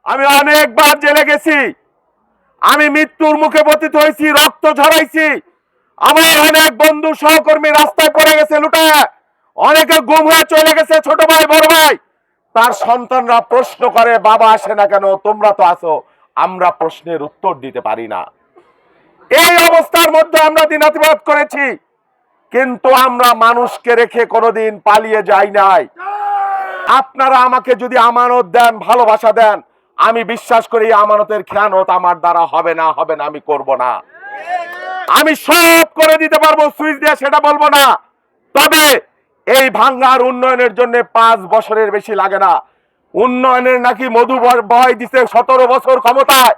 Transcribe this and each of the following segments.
আমি অনেকবার জেলে গেছি, আমি মৃত্যুর মুখে পতিত হয়েছি, রক্ত ঝরাইছি। আমার অনেক বন্ধু সহকর্মী রাস্তায় পড়ে গেছে লুটায়, অনেকে গুম হয়ে চলে গেছে, ছোট ভাই বড় ভাই। তার সন্তানরা প্রশ্ন করে, বাবা আসে না কেন, তোমরা তো আছো। আমরা প্রশ্নের উত্তর দিতে পারি না। এই অবস্থার মধ্যে আমরা দিনাতিপাত করেছি, কিন্তু আমরা মানুষকে রেখে কোনোদিন পালিয়ে যাই নাই। আপনারা আমাকে যদি আমানত দেন, ভালোবাসা দেন, আমি বিশ্বাস করি আমানতের খেয়ানত আমার দ্বারা হবে না, আমি করব না। আমি সব করে দিতে পারবো, সুইচ দিয়ে সেটা বলবো না। তবে এই ভাঙ্গার উন্নয়নের জন্য 5 বছরের বেশি লাগে না। উন্নয়নের নাকি মধু বয় দিছে 17 বছর ক্ষমতায়।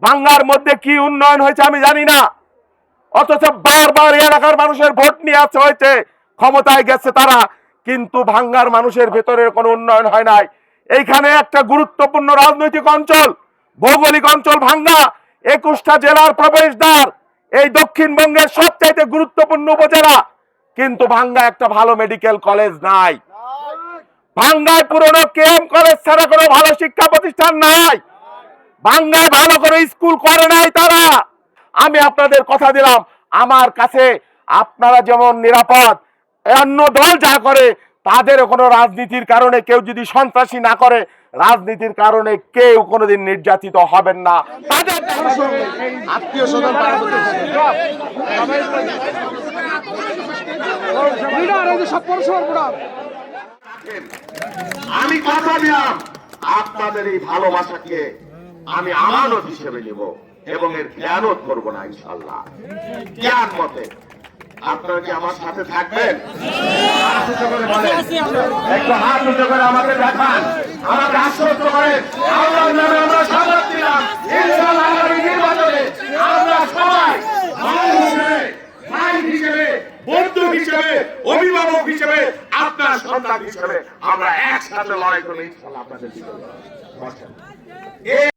ভাঙ্গার মধ্যে কি উন্নয়ন হয়েছে আমি জানি না, অথচ বারবার এলাকার মানুষের ভোট নিয়ে হয়েছে, ক্ষমতায় গেছে তারা, কিন্তু ভাঙ্গার মানুষের ভেতরের কোনো উন্নয়ন হয় নাই। এইখানে একটা গুরুত্বপূর্ণ রাজনৈতিক অঞ্চল, ভৌগোলিক অঞ্চল ভাঙ্গা, 21টা জেলার প্রবেশদ্বার, এই দক্ষিণবঙ্গের সবচাইতে গুরুত্বপূর্ণ উপজেলা, কিন্তু ভাঙ্গা একটা ভালো মেডিকেল কলেজ নাই। ভাঙ্গায় পুরনো কেএম কলেজ ছাড়া কোনো ভালো শিক্ষা প্রতিষ্ঠান নাই। ভাঙ্গায় ভালো করে স্কুল করে নাই তারা। আমি আপনাদের কথা দিলাম, আমার কাছে আপনারা যেমন নিরাপদ, অন্য দল যা করে তাদের কোনো রাজনীতির কারণে কেউ যদি সন্ত্রাসী না করে, রাজনীতির কারণে কেউ কোনোদিন নির্যাতিত হবেন না। তাদের আত্মীয় স্বজন আমি কথা দিলাম, আপনাদের এই ভালোবাসাকে আমি আমানত হিসেবে নিব এবং এর খেয়ানত করবো না ইনশাআল্লাহ। জ্ঞান মতে আপনারা কি আমার সাথে থাকবেন? একটু হাত উঁচু করে আমাকে দেখান, আমাকে আশ্বস্ত করেন। আল্লাহর নামে আমরা শপথ দিলাম, ইনশাআল্লাহ আগামী নির্বাচনে আমরা সবাই ভাই হিসেবে, বন্ধু হিসেবে, অভিভাবক হিসেবে, আপনার সন্তান হিসেবে আমরা একসাথে লড়াই করবো ইনশাআল্লাহ আপনাদের